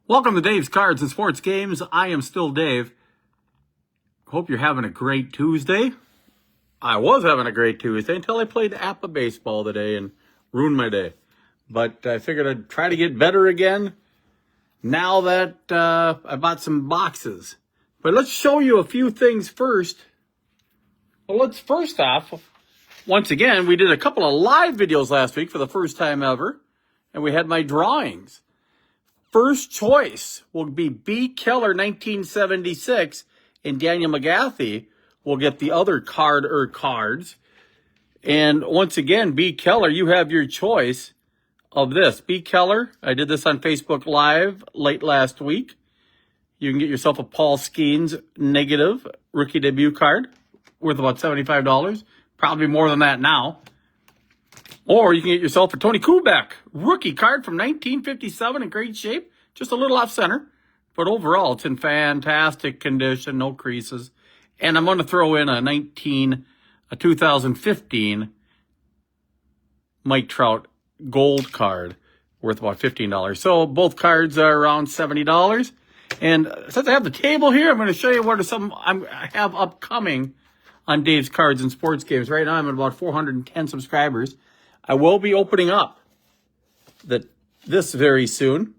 Welcome to Dave's Cards and Sports Games. I am still Dave. Hope you're having a great Tuesday. I was having a great Tuesday until I played APA baseball today and ruined my day. But I figured I'd try to get better again now that I bought some boxes. But let's show you a few things first. Well, first off, once again, we did a couple of live videos last week for the first time ever. And we had my drawings. First choice will be B. Keller 1976, and Daniel McGathey will get the other cards. And once again, B. Keller, you have your choice of this. B. Keller, I did this on Facebook Live late last week. You can get yourself a Paul Skenes negative rookie debut card worth about $75. Probably more than that now. Or you can get yourself a Tony Kubek rookie card from 1957 in great shape. Just a little off center. But overall, it's in fantastic condition. No creases. And I'm going to throw in a 2015 Mike Trout gold card worth about $15. So both cards are around $70. And since I have the table here, I'm going to show you what are some I have upcoming on Dave's Cards and Sports Games. Right now, I'm at about 410 subscribers. I will be opening up this very soon.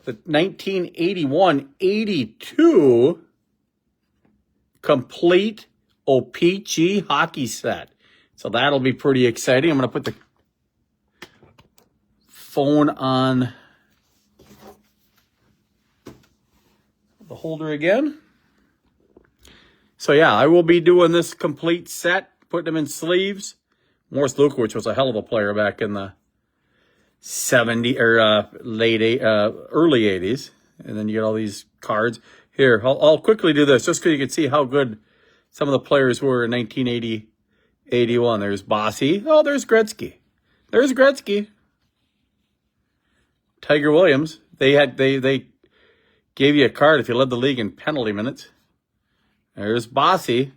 The 1981-82 complete O-Pee-Chee hockey set. So that'll be pretty exciting. I'm going to put the phone on the holder again. So yeah, I will be doing this complete set, putting them in sleeves. Morris Lukowich was a hell of a player back in the early 80s. And then you get all these cards. Here, I'll quickly do this just so you can see how good some of the players were in 1980-81. There's Bossy. Oh, there's Gretzky. There's Gretzky. Tiger Williams. They gave you a card if you led the league in penalty minutes. There's Bossy.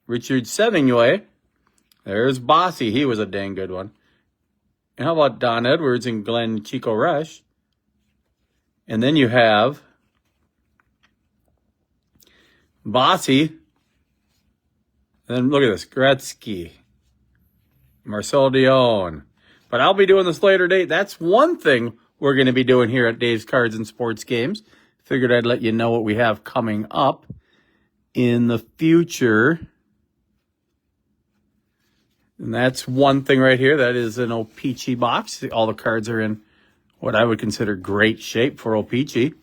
Richard Sevigny. There's Bossy. He was a dang good one. And how about Don Edwards and Glenn Chico Resch? And then you have Bossy. And then look at this. Gretzky. Marcel Dion. But I'll be doing this later date. That's one thing we're going to be doing here at Dave's Cards and Sports Games. Figured I'd let you know what we have coming up in the future. And that's one thing right here. That is an O-Pee-Chee box. All the cards are in what I would consider great shape for O-Pee-Chee.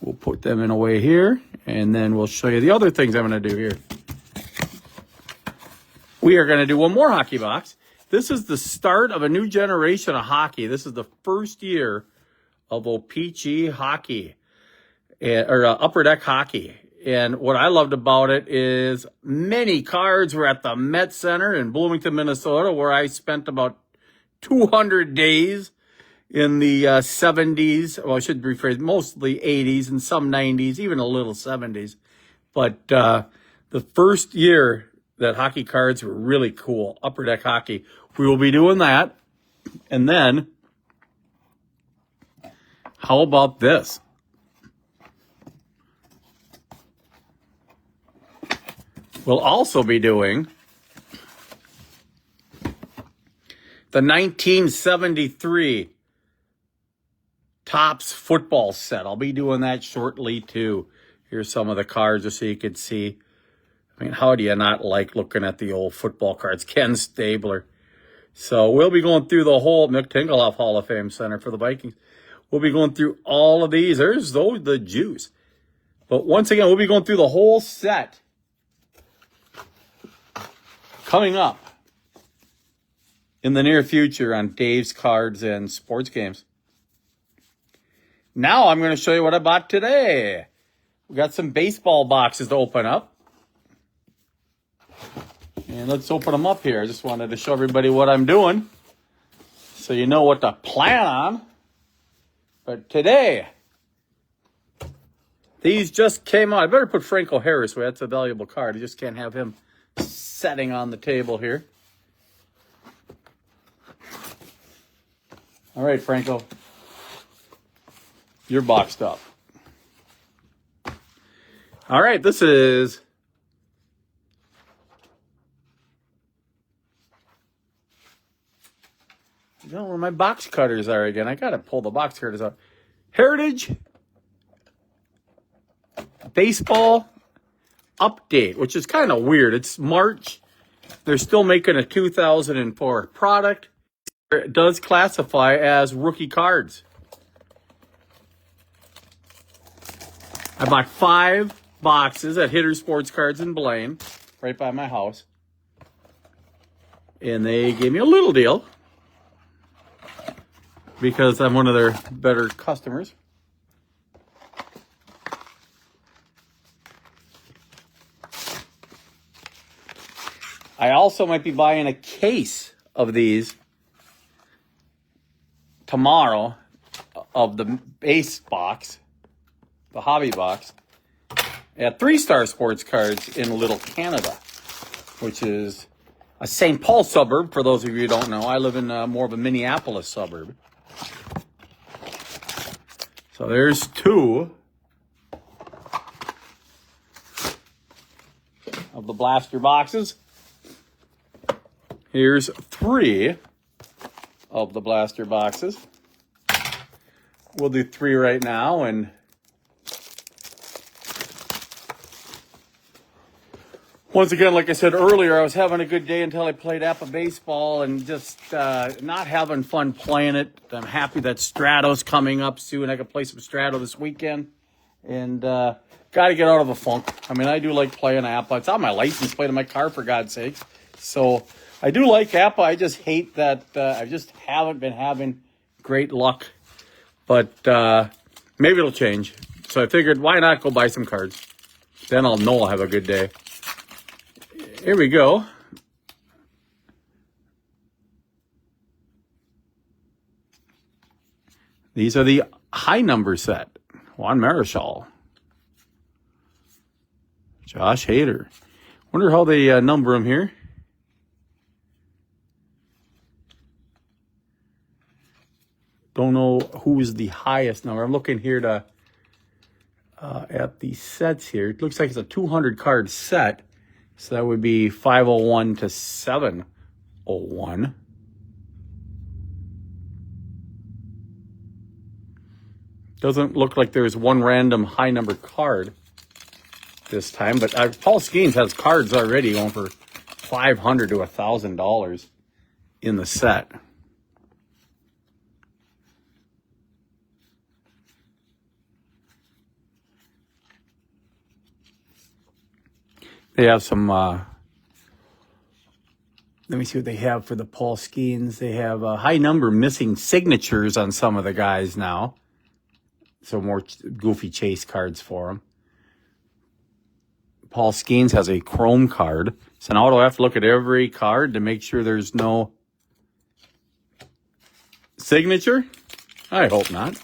We'll put them in away here, and then we'll show you the other things I'm going to do here. We are going to do one more hockey box. This is the start of a new generation of hockey. This is the first year of O-Pee-Chee hockey, or Upper Deck hockey. And what I loved about it is many cards were at the Met Center in Bloomington, Minnesota, where I spent about 200 days in the 70s. Well, I should rephrase, mostly 80s and some 90s, even a little 70s. But the first year that hockey cards were really cool, Upper Deck hockey, we will be doing that. And then, how about this? We'll also be doing the 1973 Topps football set. I'll be doing that shortly, too. Here's some of the cards just so you can see. I mean, how do you not like looking at the old football cards? Ken Stabler. So we'll be going through the whole Mick Tingelhoff Hall of Fame Center for the Vikings. We'll be going through all of these. There's the juice. But once again, we'll be going through the whole set. Coming up in the near future on Dave's Cards and Sports Games. Now I'm going to show you what I bought today. We got some baseball boxes to open up. And let's open them up here. I just wanted to show everybody what I'm doing so you know what to plan on. But today, these just came out. I better put Franco Harris away. That's a valuable card. I just can't have him setting on the table here. All right, Franco. You're boxed up. All right, this is I don't know where my box cutters are again. I got to pull the box cutters out. Heritage Baseball Update, which is kind of weird. It's March. They're still making a 2004 product. It does classify as rookie cards. I bought 5 boxes at Hitter Sports Cards in Blaine, right by my house. And they gave me a little deal because I'm one of their better customers. I also might be buying a case of these tomorrow of the base box, the hobby box, at 3-Star Sports Cards in Little Canada, which is a St. Paul suburb. For those of you who don't know, I live in more of a Minneapolis suburb. So there's 2 of the blaster boxes. Here's 3 of the blaster boxes. We'll do 3 right now, and once again, like I said earlier, I was having a good day until I played APA baseball and just not having fun playing it. I'm happy that Strato's coming up soon. I can play some Strato this weekend, and got to get out of a funk. I mean, I do like playing APA. It's on my license plate in my car, for God's sakes. So I do like APA. I just hate that I just haven't been having great luck. But maybe it'll change. So I figured, why not go buy some cards? Then I'll know I'll have a good day. Here we go. These are the high number set. Juan Marichal. Josh Hader. Wonder how they number them here. Don't know who is the highest number. I'm looking here to at the sets here. It looks like it's a 200 card set. So that would be 501 to 701. Doesn't look like there's one random high number card this time, but Paul Skenes has cards already going for $500 to $1,000 in the set. They have some, let me see what they have for the Paul Skenes. They have a high number missing signatures on some of the guys now. So more goofy chase cards for them. Paul Skenes has a chrome card. So now do I have to look at every card to make sure there's no signature? I hope not.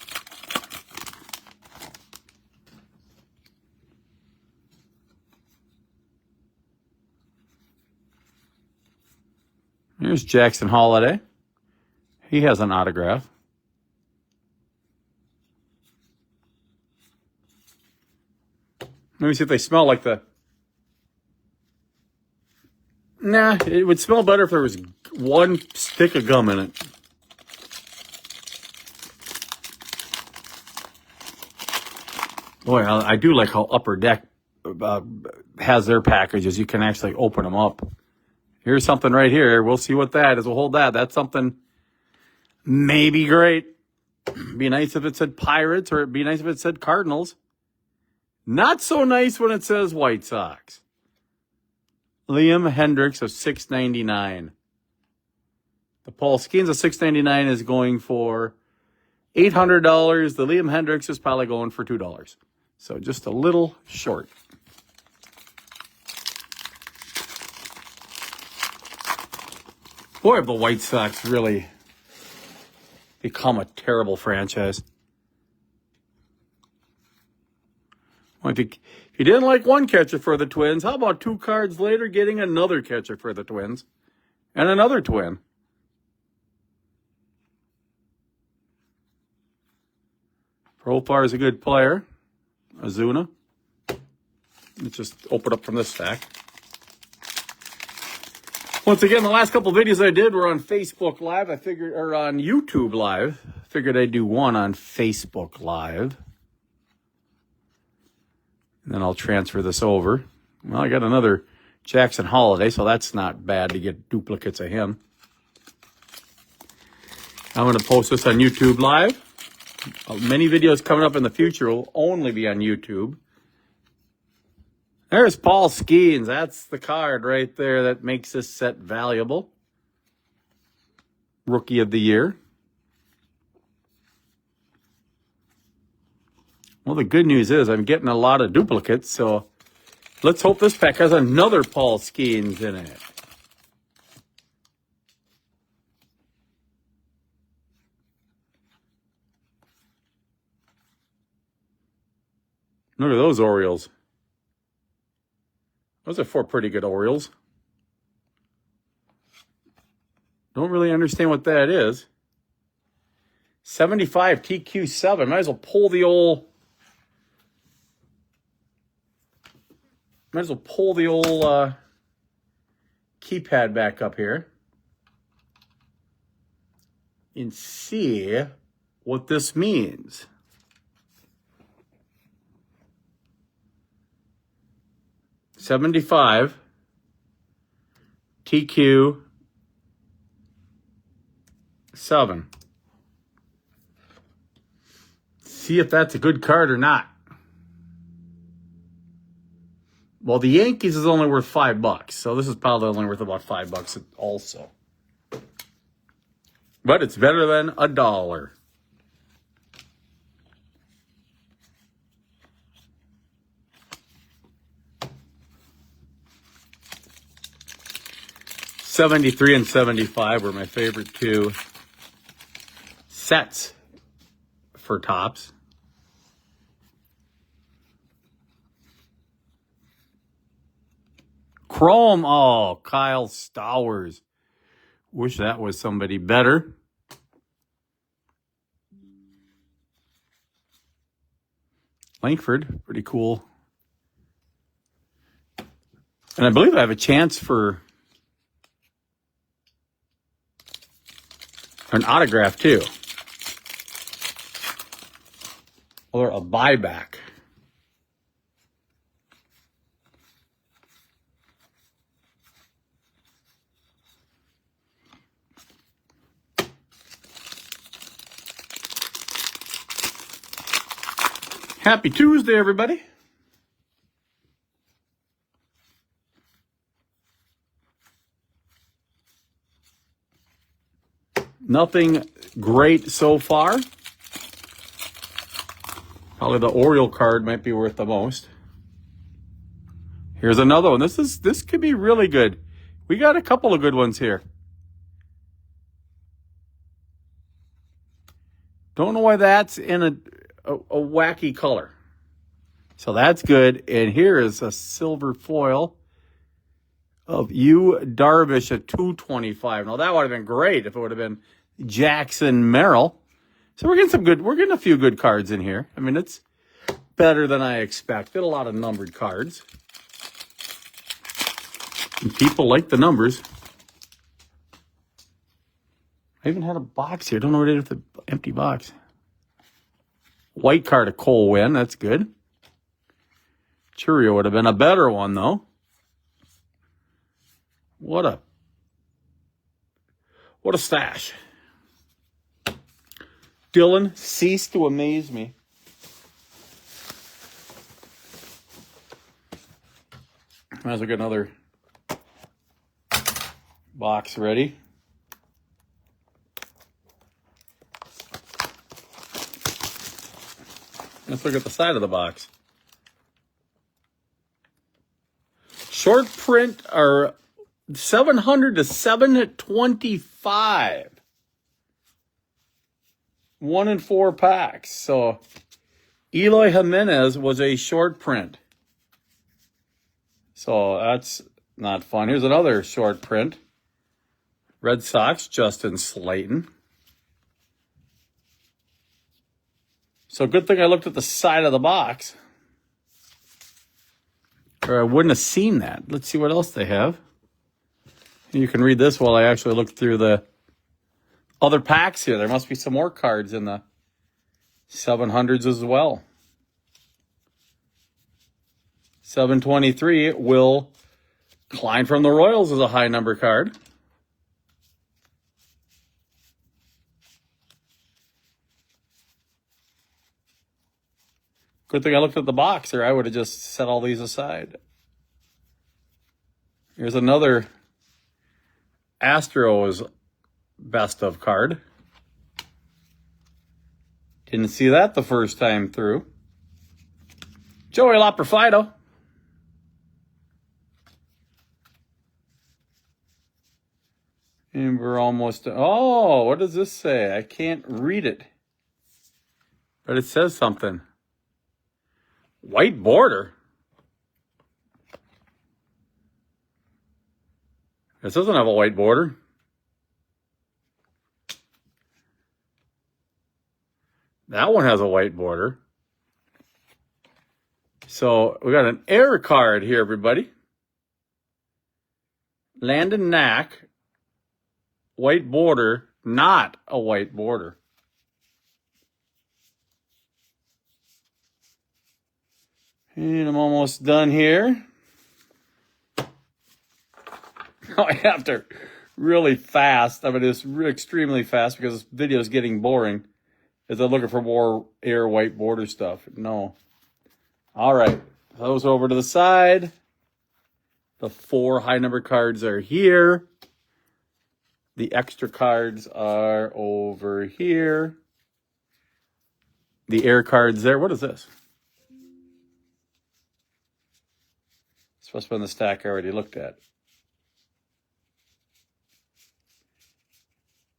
Here's Jackson Holiday. He has an autograph. Let me see if they smell like the... Nah, it would smell better if there was one stick of gum in it. Boy, I do like how Upper Deck has their packages. You can actually open them up. Here's something right here. We'll see what that is. We'll hold that. That's something maybe great. Be nice if it said Pirates, or it'd be nice if it said Cardinals. Not so nice when it says White Sox. Liam Hendriks of $6.99. The Paul Skenes of $6.99 is going for $800. The Liam Hendriks is probably going for $2. So just a little short. Boy, have the White Sox really become a terrible franchise. Well, if you didn't like one catcher for the Twins, how about 2 cards later getting another catcher for the Twins and another Twin? Profar is a good player. Azuna. Let's just open up from this stack. Once again, the last couple videos I did were on Facebook Live. Or on YouTube Live. Figured I'd do one on Facebook Live. And then I'll transfer this over. Well, I got another Jackson Holiday, so that's not bad to get duplicates of him. I'm going to post this on YouTube Live. Many videos coming up in the future will only be on YouTube. There's Paul Skenes. That's the card right there that makes this set valuable. Rookie of the Year. Well, the good news is I'm getting a lot of duplicates, so let's hope this pack has another Paul Skenes in it. Look at those Orioles. Those are 4 pretty good Orioles. Don't really understand what that is. 75 TQ7. Might as well pull the old... keypad back up here. And see what this means. $75 TQ7. See if that's a good card or not. Well, the Yankees is only worth $5, so this is probably only worth about $5 also. But it's better than $1. $73 and $75 were my favorite 2 sets for Topps. Chrome, oh, Kyle Stowers. Wish that was somebody better. Langford, pretty cool. And I believe I have a chance for an autograph too. Or a buyback. Happy Tuesday, everybody. Nothing great so far. Probably the Oriole card might be worth the most. Here's another one. This could be really good. We got a couple of good ones here. Don't know why that's in a wacky color. So that's good. And here is a silver foil of Yu Darvish at 225. Now that would have been great if it would have been Jackson Merrill. So we're getting a few good cards in here. I mean, it's better than I expected. A lot of numbered cards. And people like the numbers. I even had a box here. Don't know what it is with the empty box. White card of Cole Winn. That's good. Churio would have been a better one, though. What a stash. Dylan ceased to amaze me. Might as well get another box ready. Let's look at the side of the box. Short print are 700 to 725. 1 in 4 packs. So Eloy Jimenez was a short print. So that's not fun. Here's another short print. Red Sox, Justin Slayton. So good thing I looked at the side of the box. or I wouldn't have seen that. Let's see what else they have. You can read this while I actually look through the other packs here. There must be some more cards in the 700s as well. 723 will Klein from the Royals is a high number card. Good thing I looked at the box, or I would have just set all these aside. Here's another Astros best of card. Didn't see that the first time through. Joey Loperfido. And we're almost... Oh, what does this say? I can't read it. But it says something. White border. This doesn't have a white border. That one has a white border. So we got an error card here, everybody. Landon Knack. White border, not a white border. And I'm almost done here. I have to really fast. I mean, it's extremely fast because this video is getting boring. As I'm looking for more air white border stuff. No. All right. Those over to the side. The 4 high number cards are here. The extra cards are over here. The air cards there. What is this? It's supposed to be in the stack I already looked at.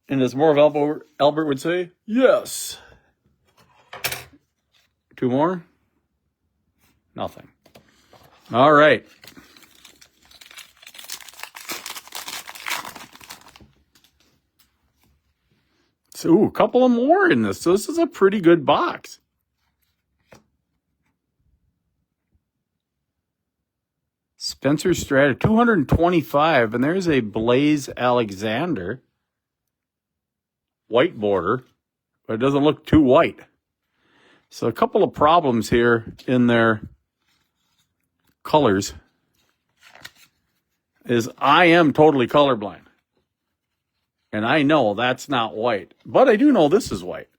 And as more of Albert would say, yes. 2 more? Nothing. All right. So, a couple of more in this. So this is a pretty good box. Spencer Strider, 225. And there's a Blaze Alexander. White border. But it doesn't look too white. So a couple of problems here in their colors. Is I am totally colorblind. And I know that's not white. But I do know this is white.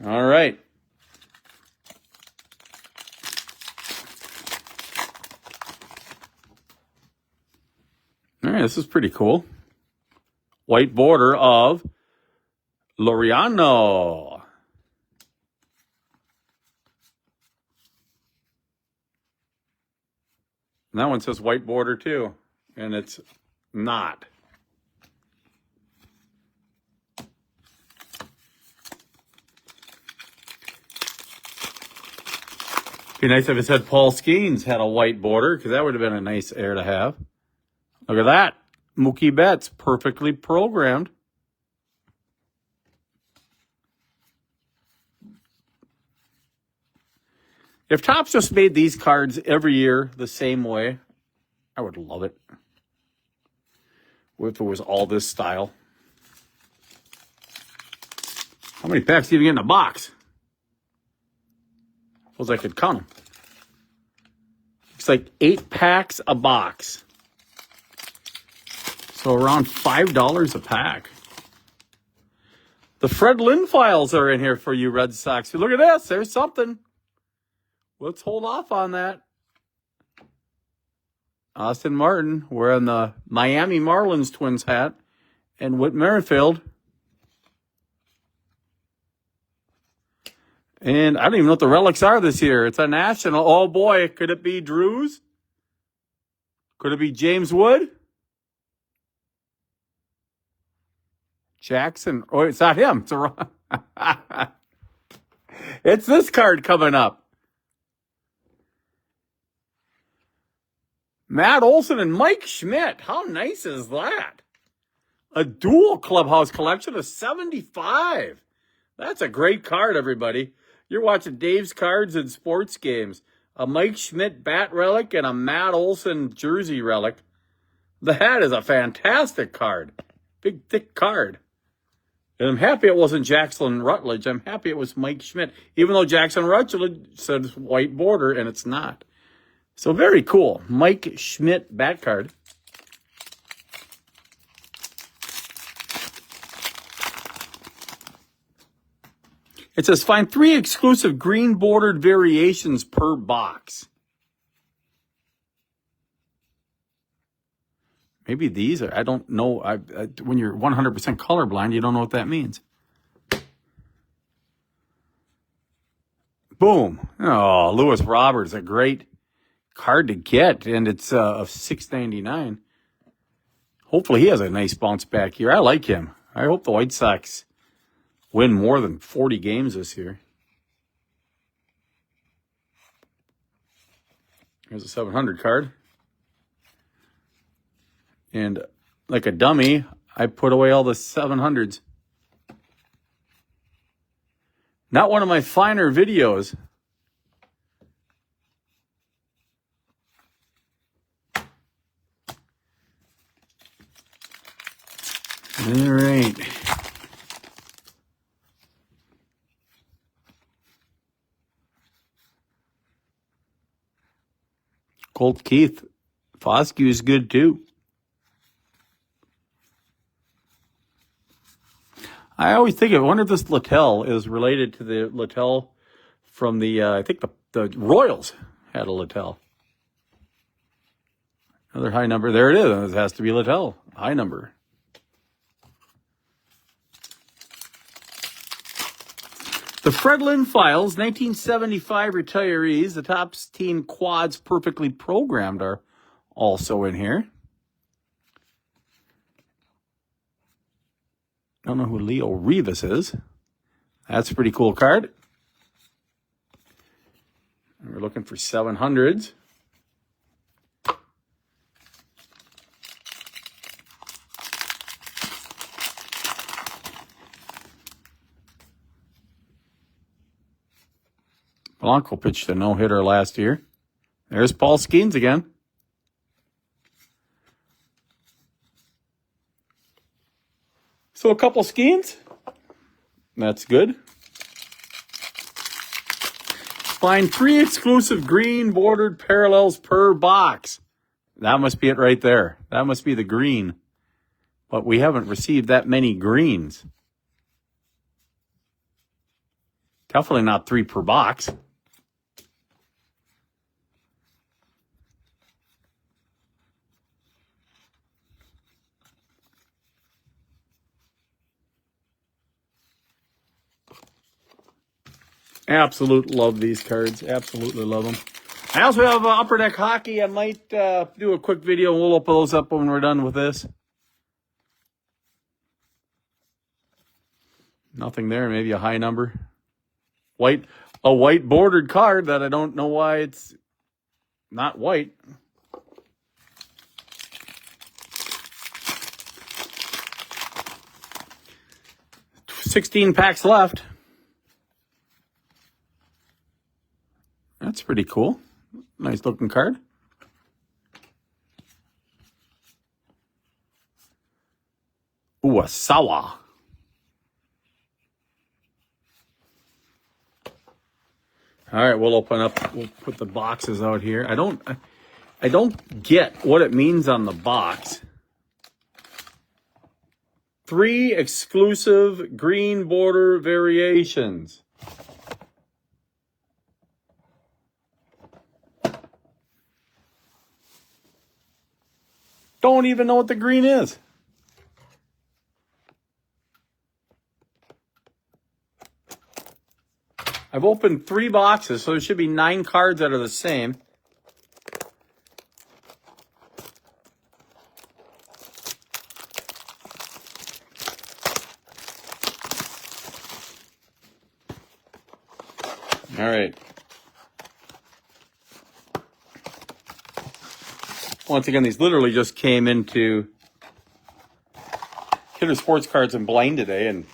All right. All right, this is pretty cool. White border of Laureano. And that one says white border too, and it's not. Be nice if it said Paul Skenes had a white border, because that would have been a nice air to have. Look at that. Mookie Betts, perfectly programmed. If Topps just made these cards every year the same way, I would love it. If it was all this style. How many packs do you even get in a box? Suppose I could count them. It's like 8 packs a box. So around $5 a pack. The Fred Lynn files are in here for you Red Sox. Look at this. There's something. Let's hold off on that. Austin Martin wearing the Miami Marlins Twins hat. And Whit Merrifield. And I don't even know what the relics are this year. It's a national. Oh, boy. Could it be Drews? Could it be James Wood? Jackson. Oh, it's not him. It's it's this card coming up. Matt Olson and Mike Schmidt. How nice is that? A dual clubhouse collection of 75. That's a great card, everybody. You're watching Dave's Cards and Sports Games. A Mike Schmidt bat relic and a Matt Olson jersey relic. That is a fantastic card. Big, thick card. And I'm happy it wasn't Jackson Rutledge. I'm happy it was Mike Schmidt. Even though Jackson Rutledge said white border, and it's not. So very cool. Mike Schmidt bat card. It says, find 3 exclusive green bordered variations per box. Maybe these are, I don't know. When you're 100% colorblind, you don't know what that means. Boom. Oh, Lewis Roberts, a great card to get, and it's of $6.99. Hopefully he has a nice bounce back here. I like him. I hope the White Sox win more than 40 games this year. Here's a 700 card. And like a dummy, I put away all the 700s. Not one of my finer videos. All right. Colt Keith. Foscue is good too. I always think, I wonder if this Littell is related to the Littell from the, I think the Royals had a Littell. Another high number. There it is. It has to be Littell. High number. The Fredlin Files, 1975 retirees. The top team quads perfectly programmed are also in here. I don't know who Leo Rivas is. That's a pretty cool card. And we're looking for 700s. Blanco pitched a no-hitter last year. There's Paul Skenes again. So a couple Skenes. That's good. Find 3 exclusive green bordered parallels per box. That must be it right there. That must be the green. But we haven't received that many greens. Definitely not 3 per box. Absolutely love these cards. Absolutely love them. I also have Upper Deck Hockey. I might do a quick video and we'll open those up when we're done with this. Nothing there. Maybe a high number. A white bordered card that I don't know why it's not white. $16 packs left. That's pretty cool. Nice looking card. Uwasawa. All right, we'll open up. We'll put the boxes out here. I don't get what it means on the box. 3 exclusive green border variations. Don't even know what the green is. I've opened 3 boxes, so there should be 9 cards that are the same. All right. Once again, these literally just came into Kidder Sports Cards and Blind today, and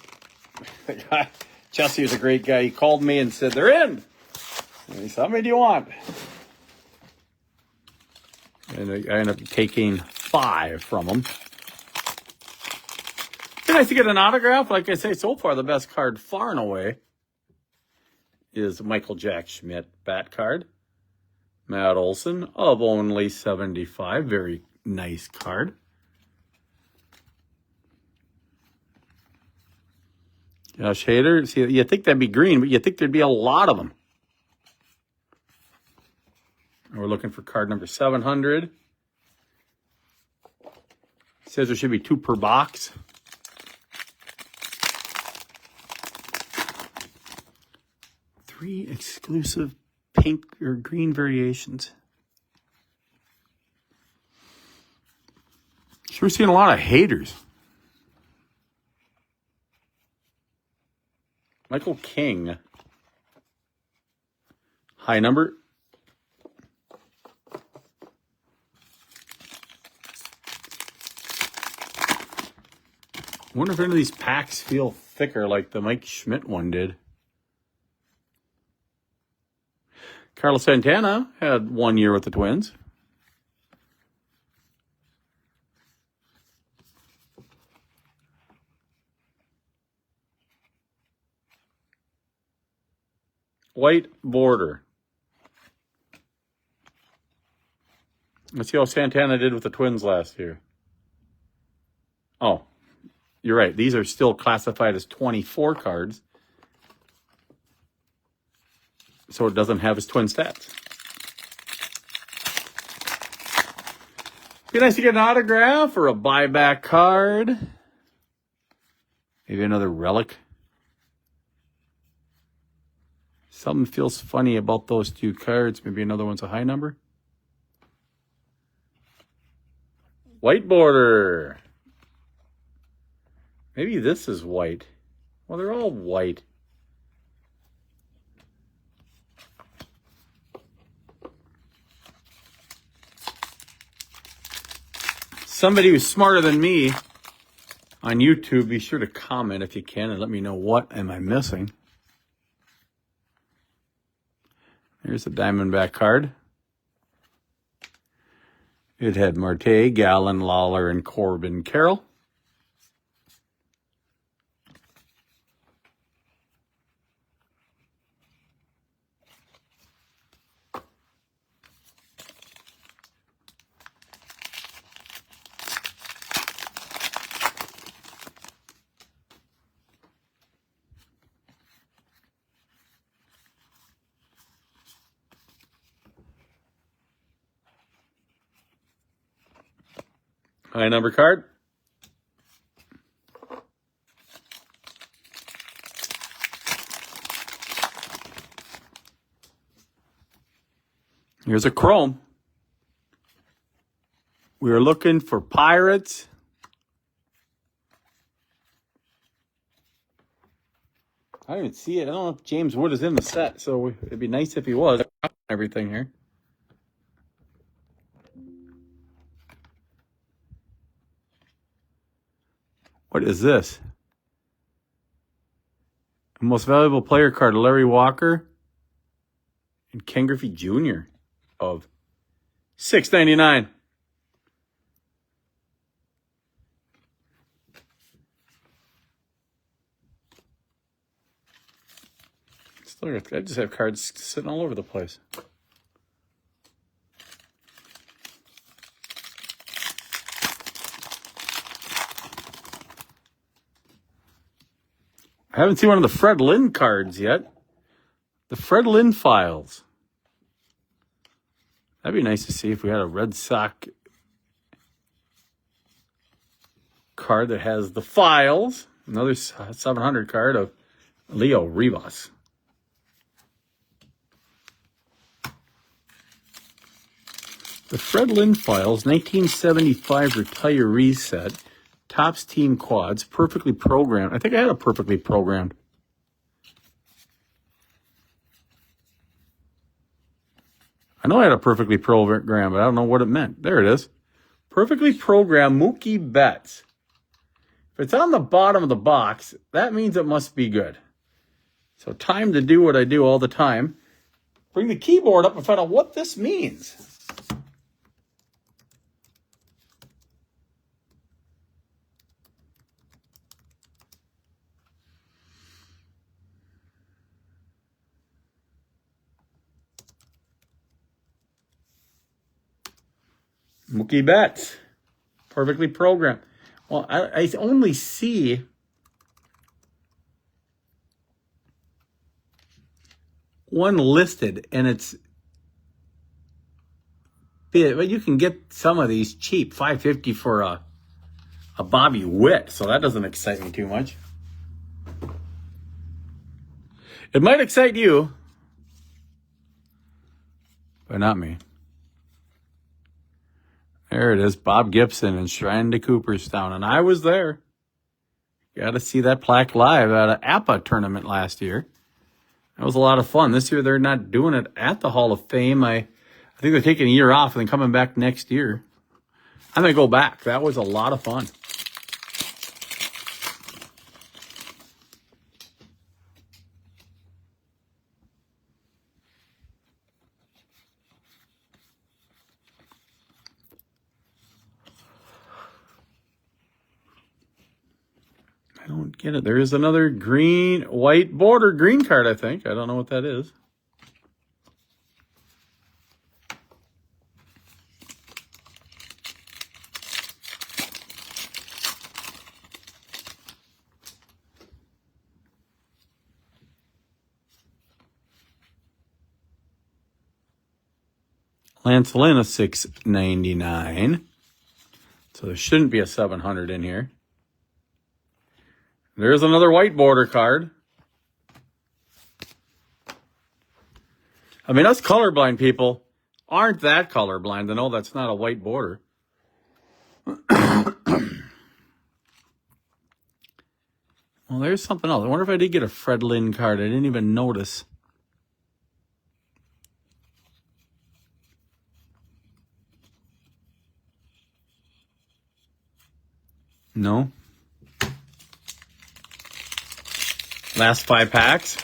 Jesse was a great guy. He called me and said, they're in. And he said, how many do you want? And I ended up taking 5 from him. It's nice to get an autograph. Like I say, so far the best card far and away is Michael Jack Schmidt bat card. Matt Olson of only 75. Very nice card. Josh Hader. See, you think that'd be green, but you think there'd be a lot of them. We're looking for card number 700. It says there should be 2 per box. Three exclusive pink or green variations. Sure seeing a lot of haters. Michael King. High number. I wonder if any of these packs feel thicker like the Mike Schmidt one did. Carlos Santana had 1 year with the Twins. White border. Let's see how Santana did with the Twins last year. Oh, you're right. These are still classified as 24 cards. So it doesn't have his Twin stats. Be nice to get an autograph or a buyback card. Maybe another relic. Something feels funny about those 2 cards. Maybe another one's a high number. White border. Maybe this is white. Well, they're all white. Somebody who's smarter than me on YouTube, be sure to comment if you can and let me know what am I missing. Here's the Diamondback card. It had Marte, Gallen, Lawler, and Corbin Carroll. High number card. Here's a chrome. We are looking for Pirates. I don't even see it. I don't know if James Wood is in the set, so it'd be nice if he was. Everything here. What is this? The most valuable player card, Larry Walker and Ken Griffey Jr. of $6.99. I just have cards sitting all over the place. I haven't seen one of the Fred Lynn cards yet. The Fred Lynn files. That'd be nice to see if we had a Red Sox card that has the files. Another 700 card of Leo Rivas. The Fred Lynn files, 1975 retiree set. Topps Team Quads, perfectly programmed. I think I had a perfectly programmed. I know I had a perfectly programmed, but I don't know what it meant. There it is. Perfectly programmed Mookie Betts. If it's on the bottom of the box, that means it must be good. So time to do what I do all the time. Bring the keyboard up and find out what this means. Mookie Betts. Perfectly programmed. Well, I only see one listed, and it's bid, but you can get some of these cheap, $550 for a Bobby Witt, so that doesn't excite me too much. It might excite you, but not me. There it is, Bob Gibson and Shrine to Cooperstown, and I was there. Got to see that plaque live at an APA tournament last year. That was a lot of fun. This year they're not doing it at the Hall of Fame. I think they're taking a year off and then coming back next year. I'm going to go back. That was a lot of fun. I don't get it. There is another white border green card, I think. I don't know what that is. Lance Lynn, a $6.99. So there shouldn't be a 700 in here. There's another white border card. I mean, us colorblind people aren't that colorblind to know that's not a white border. Well, there's something else. I wonder if I did get a Fred Lynn card. I didn't even notice. No. Last 5 packs.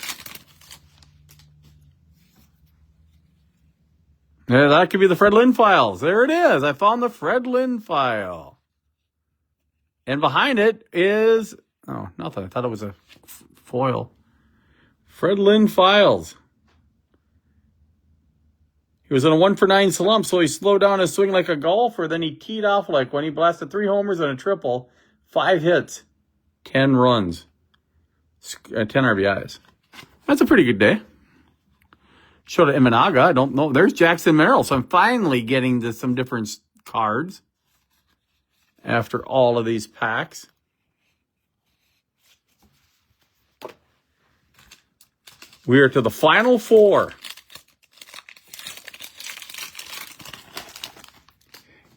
Yeah, that could be the Fred Lynn files. There it is. I found the Fred Lynn file. And behind it is, oh, nothing. I thought it was a foil. Fred Lynn files. He was in a 1-for-9 slump, so he slowed down his swing like a golfer. Then he teed off like when he blasted 3 homers and a triple, 5 hits, 10 runs, 10 RBIs. That's a pretty good day. Showed to Imanaga. I don't know. There's Jackson Merrill. So I'm finally getting to some different cards after all of these packs. We are to the final 4.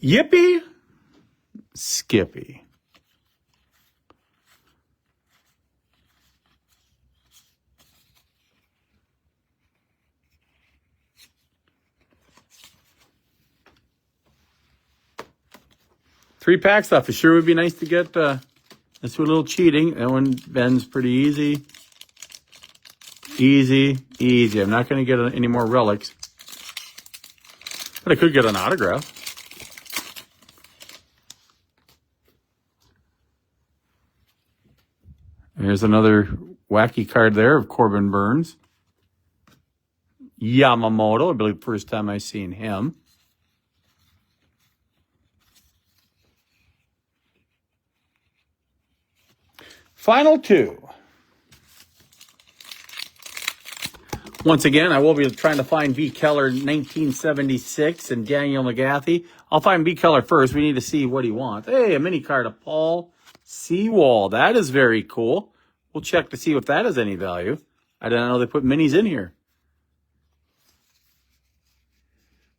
Yippee Skippy. Three packs left. It sure would be nice to get, let's do a little cheating. That one bends pretty easy. Easy, easy. I'm not going to get any more relics. But I could get an autograph. There's another wacky card there of Corbin Burns. Yamamoto, I believe first time I've seen him. Final 2. Once again, I will be trying to find B. Keller 1976 and Daniel McGathey. I'll find B. Keller first. We need to see what he wants. Hey, a mini card of Paul Sewald. That is very cool. We'll check to see if that has any value. I didn't know they put minis in here.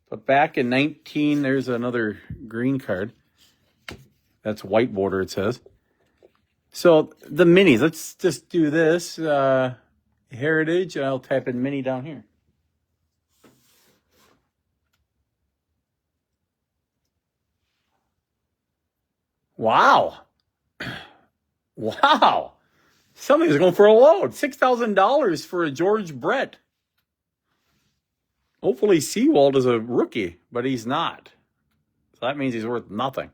But back in 19, there's another green card. That's white border, it says. So the minis, let's just do this. Heritage, and I'll type in mini down here. Wow. Wow. Somebody's going for a load. $6,000 for a George Brett. Hopefully Seawald is a rookie, but he's not. So that means he's worth nothing.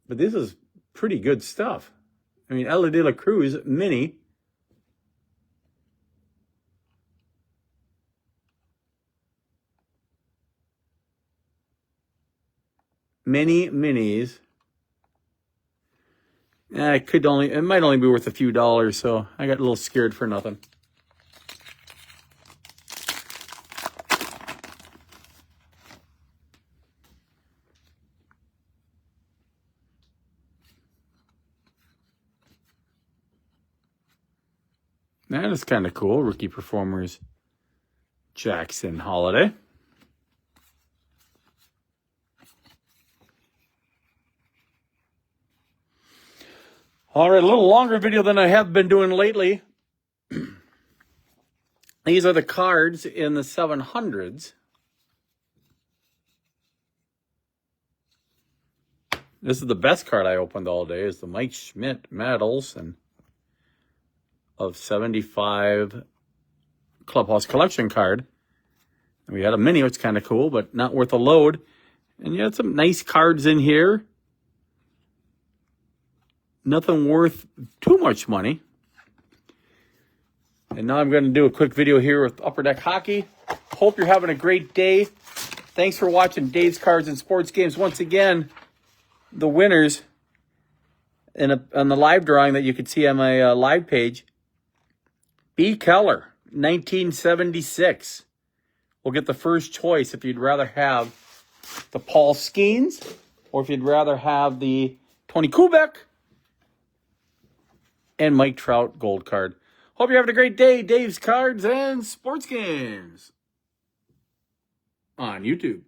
But this is pretty good stuff. I mean, Ella de la Cruz, mini. Many minis. It might only be worth a few dollars, so I got a little scared for nothing. That is kind of cool. Rookie Performers Jackson Holiday. All right, a little longer video than I have been doing lately. These are the cards in the 700s. This is the best card I opened all day, is the Mike Schmidt medals and of 75 Clubhouse Collection card. And we had a mini, which is kind of cool, but not worth a load. And you had some nice cards in here. Nothing worth too much money. And now I'm going to do a quick video here with Upper Deck Hockey. Hope you're having a great day. Thanks for watching Dave's Cards and Sports Games. Once again, the winners on the live drawing that you can see on my live page. B. Keller, 1976. We'll get the first choice if you'd rather have the Paul Skenes or if you'd rather have the Tony Kubek and Mike Trout gold card. Hope you're having a great day. Dave's Cards and Sports Games on YouTube.